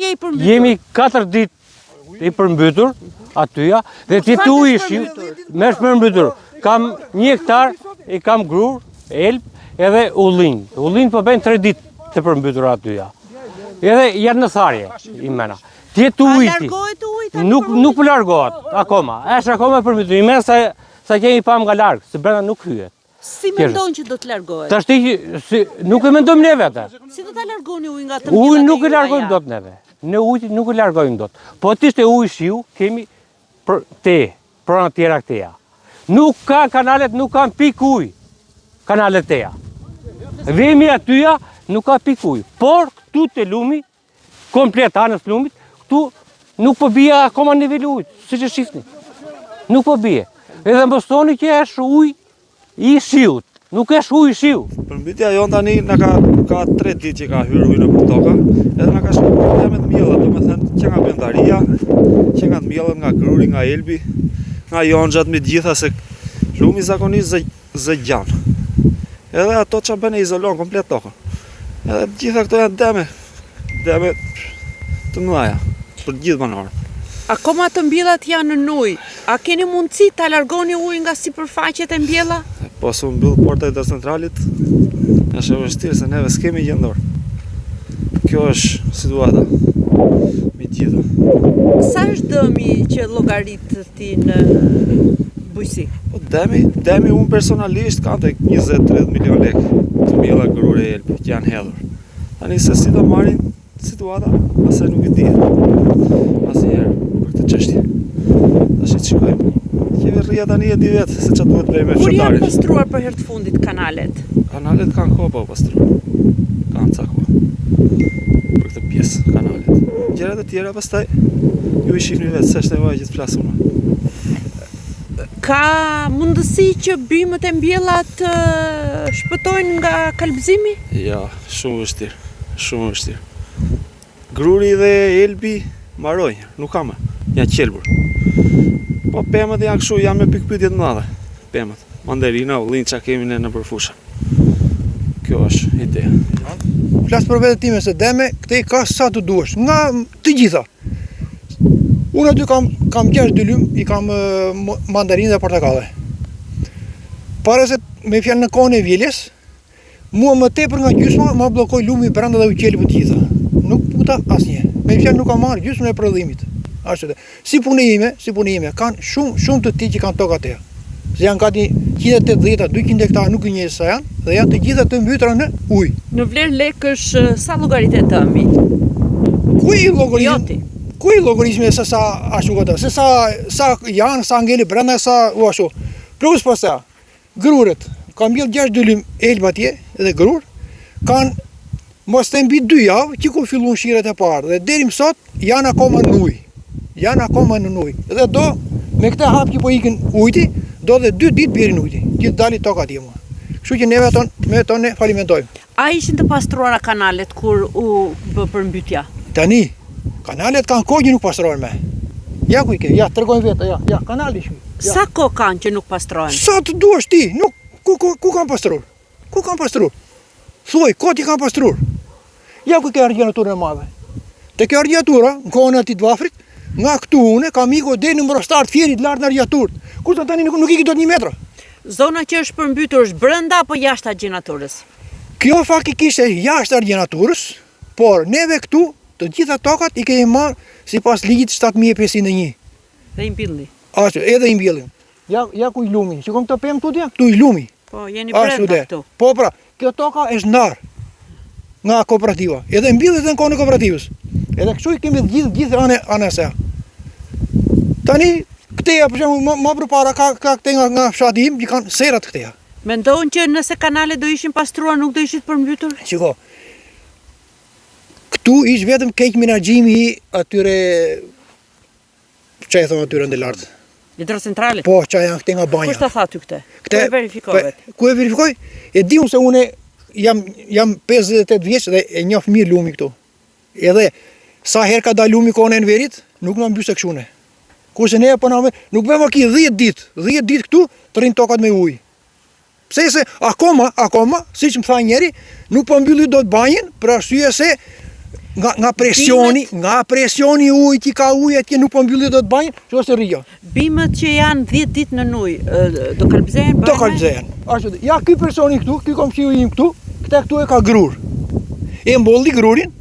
je i përmbytur? Jemi 4 ditë i përmbytur atyja dhe ti tu ishim me përmbytur. Kam 1 hektar, i kam grur, elb edhe ullin. Ullin po bëjnë 3 ditë të përmbytur atyja. Edhe janë në tharje, i mena. Ti tu ujti. A largohet ujta? Nuk po largohet akoma. Është akoma përmbytur. I mena sa kemi pam nga larg, se brenda nuk hyet. Si mendon që do të largohet? Tashti nuk e mendojmë neve atë. Si do ta largoni ujin nga të mbjellat? Ujë nuk e largojmë dot neve. Ne ujë nuk e largojmë dot. Po të ishte ujë shiu, kemi prona tjera këteja. Nuk ka kanalet, nuk kanë pik ujë. Kanalet teja. Vemi atyja, nuk ka pik ujë. Por këtu te lumi, komplet anës lumit, këtu nuk po bie akoma nivel ujit, siç e shihni. Nuk po bie. Edhe mos thoni që është ujë i shiut. Nuk është ujë i shiu. Përmbytja jon tani na ka 3 ditë që ka hyrë ujë në toka, edhe na ka shkuar probleme të mjella, domethënë që nga vendaria, që nga të mjellat, nga gruri, nga elbi, nga jonxhat me gjitha se lumi zakonisht zë gjan. Edhe ato që bën e izolon komplet tokën. Edhe gjitha këto janë deme të mëdha për gjithë banorët. Akoma të mbjellat janë në ujë. A keni mundësi ta largoni ujin nga sipërfaqet e mbjella? Po su mbyll porta e centralit, është e vështirë se neve s'kemi gjendor. Kjo është situata me gjitha. Sa është dëmi që llogarit ti në bujqësi? Po demi unë personalisht ka tek 20-30 milion lekë të mbjella grure e elb që janë hedhur. Tani se si do marrin situata, asaj nuk e di. Asnjëherë për këtë çështje. Tash i shikojmë. Qeveria tani e di vetë se çfarë duhet bëjmë me Kur janë fshatarin. pastruar për herë të fundit kanalet? Kanalet kanë kohë pa pastruar. Kanë ca kohë. Për këtë pjesë kanalet. Gjërat e tjera pastaj ju i shihni vetë se është nevojë që të flas unë. Ka mundësi që bimët e mbjellat të shpëtojnë nga kalbëzimi? Ja, shumë vështirë. Shumë vështirë. Gruri dhe elbi mbarojnë, nuk ka më. Janë qelbur. Po pemët janë kështu, janë me pikpyetje të mëdha. Pemët, mandarina, ullin çka kemi ne në përfusha. Kjo është ideja. Flas për vetë time se deme, këtej ka sa të duash, nga të gjitha. Unë aty kam 6 dylym, i kam mandarinë dhe portakalle. Para se me fjalë në kohën e vjeljes, mua më tepër nga gjysma ma bllokoi lumi brenda dhe u qelbë të gjitha. Nuk puta asnjë. Me fjalë nuk kam marrë gjysmën e prodhimit. Ashtu. Si punë ime, kanë shumë të tij që kanë toka atë. Se janë gati 180, 200 hektarë, nuk i njeh sa janë, dhe janë të gjitha të mbytura në ujë. Në vlerë lekësh sa llogaritë dëmi? Ku i llogarizmi se sa ashtu këto, se sa janë, sa ngeli brenda, sa u ashtu. Plus posa, gruret, kanë mbjell 6 dylym elb atje dhe grur, kanë mos të mbi 2 javë që ku filluan shiret e parë dhe deri më sot janë akoma në ujë. Dhe do me këtë hap që po ikin ujti, do dhe 2 ditë bjerin ujti, që të dali toka atje mua. Kështu që neve me tonë ne falimentojmë. A ishin të pastruara kanalet kur u bë përmbytja? Tani, kanalet kanë kohë që nuk pastrohen me. Ja ku i ke, ja, tregojmë vetë, ja, kanali shmi. Ja. Sa kohë kanë që nuk pastrohen? Sa të duash ti, nuk, ku kanë pastruar? Ku kanë pastruar? Thuaj, koti kanë pastruar. Ja ku i ke argjenaturën e madhe. Te kjo argjenatura, në kohën e Atit Vafrit, nga këtu une kam ikur deri në mbrostar të fjerit lart në argjenaturë. Kurse tani nuk iki dot 1 metër. Zona që është përmbytur është brenda apo jashtë argjenaturës? Kjo faktikisht është jashtë argjenaturës, por neve këtu të gjitha tokat i kemi marrë sipas ligjit 7501. Dhe i mbillni. Ashtu, edhe i mbjellim. Ja ku i lumi. Shikon këto pemë këtu ja? Këtu i lumi. Po, jeni brenda këtu. Po pra, kjo toka është ndarë nga kooperativa. Edhe mbillet edhe në kohën e kooperativës. Edhe kështu i kemi gjithë anësa. Tani këteja për shembull më përpara ka këtej nga fshati im që kanë serat këteja. Mendon që nëse kanalet do ishin pastruar nuk do ishin përmbytur? Shiko. Këtu ish vetëm keq menaxhimi i atyre çfarë thon atyre ndë lart. Hidrocentralet? Po, çka janë këte nga banja. Kush ta tha ty këtë? Ku e verifikove? Ku e verifikoj? E di unë se unë jam 58 vjeç dhe e njoh mirë lumi këtu. Edhe sa herë ka dalë lumi kohën e Enverit, nuk na mbysë këshune. Kurse ne po na nuk bëmë aki 10 ditë këtu të rrin tokat me ujë. Pse se akoma, siç më tha njëri, nuk po mbylli dot banjën për arsye se nga presioni i ujit që ka uji atje nuk po mbyllet dot banjë, që është rrigja. Bimët që janë 10 ditë në ujë, do kalbëzehen? Do kalbëzehen. Ashtu. Ja ky personi këtu, ky komshiu im këtu, këtu e ka grur. E mbolli grurin,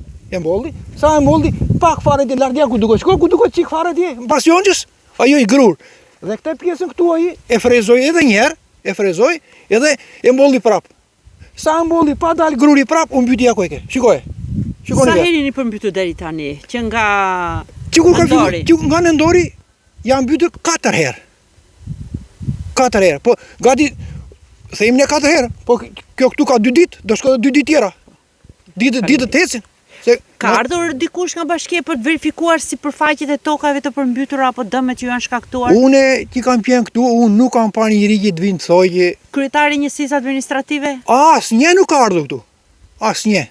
sa e mbolli, pak fare të largja ku duhet shko, ku duhet çik fare atje, mbas jonjës, ajo i grur. Dhe këtë pjesën këtu ai e frezoi edhe një herë, edhe e mbolli prap. Sa mbolli pa dal gruri prap, u mbyti ako e ke. Shikoj. Sa herë jeni përmbytur deri tani? Që nga Nëndori? Nga Nëndori janë mbytur 4 herë. 4 herë. Po gati themi ne 4 herë, po kjo këtu ka 2 ditë, do shko 2 ditë tjera. Ditë të ecin. Ka ardhur dikush nga bashkia për të verifikuar sipërfaqet e tokave të përmbytura apo dëmet që janë shkaktuar? Unë që kam qenë këtu, unë nuk kam pa një rigje të vinë të thojë. Kryetari i njësisë administrative? Asnjë nuk ka ardhur këtu. Asnjë.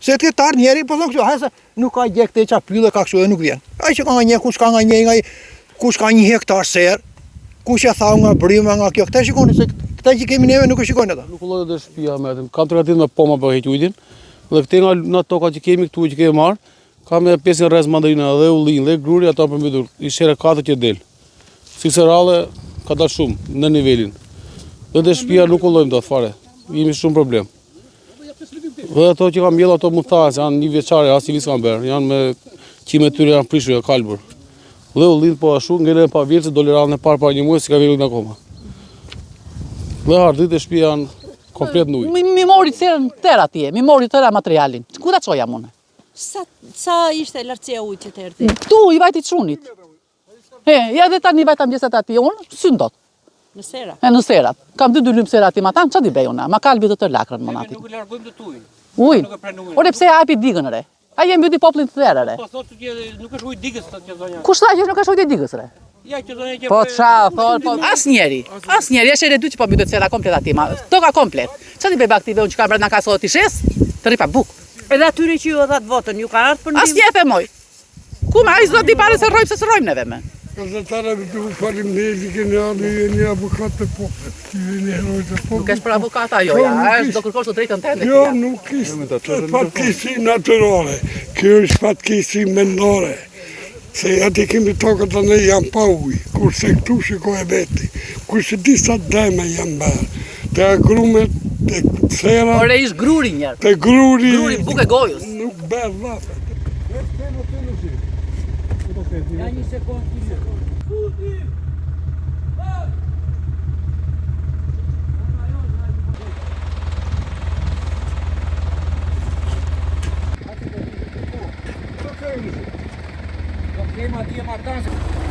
Se të ketë ardhur njeri, po thonë kështu, hajse nuk ka gjë këtë çfarë pylle ka kështu dhe nuk vjen. Ai që ka nga një, kush ka nga një, kush ka 1 hektar serë, kush e thau nga bryma nga kjo. Këta shikoni se këta që kemi neve nuk e shikojnë ata. Nuk ullohet dhe shtëpia me atë. Kam tregatinë me poma për heq ujin. Dhe këte nga toka që kemi këtu që kemi marrë, kam edhe pjesën rrez mandarina dhe ullin dhe gruri ata përmbytur. I shere 4 që del. Si serale ka dalë shumë në nivelin. Dhe dhe shtëpia nuk ullojmë dot fare. Jemi shumë problem. Dhe ato që kam mbjell ato mund thahet janë 1 vjeçare, as i vis kanë bërë. Janë me qime tyre janë prishur, kalbur. Dhe ullin po ashtu ngelen pa vjerë se doli radhën e parë para 1 muaji si ka vjerë akoma. Dhe ardhit e shtëpia janë komplet në ujë. Mi mori serën tërë atje, mi mori tëra materialin. Ku ta çoja mune? Sa ishte lartësia e ujit që të erdhi? Tu i vajti çunit. Ja dhe tani vajtam gjesat atje unë, syndot. Në sera? Në serat. Kam 2 lymë sera atje ma tam, çfarë di bëj unë? Ma kalbi të tër lakrën më natit. Nuk e largojmë të ujin. Ujin. Ore pse ja hapi digën re? A je mbyti popullin të tërë re? Po thotë që nuk është ujë digës që zonja. Kush tha që nuk është ujë digës re? Ja që zonja që Po po asnjëri, është edhe 2 që po mbytet sera komplet atje, toka komplet. Çfarë di bëj aktive unë që kam brenda kasë ti shes? Të rri pa buk. Edhe atyre që ju dhat votën, ju ka ardhur për ndihmë? Asnjë e moj. Ku ma ai zot di pare se rrojmë se rrojmë neve me. Gazetare du faleminderit që një avokat të popullit. Një heroj të popullit. Nuk është për avokata jo, ja, do kërkosh të drejtën tënde. Jo, nuk është fatkeqësi natyrale. Kjo është fatkeqësi mendore. Se aty kemi tokët të ne janë pa ujë, kurse këtu shikoj e veti, kurse disa deme janë bërë, të agrumet, të sera, Ore ish gruri njerë. të gruri, Gruri buke gojës. nuk bërë lafe. Ja një sekundë. Kema atje martanë.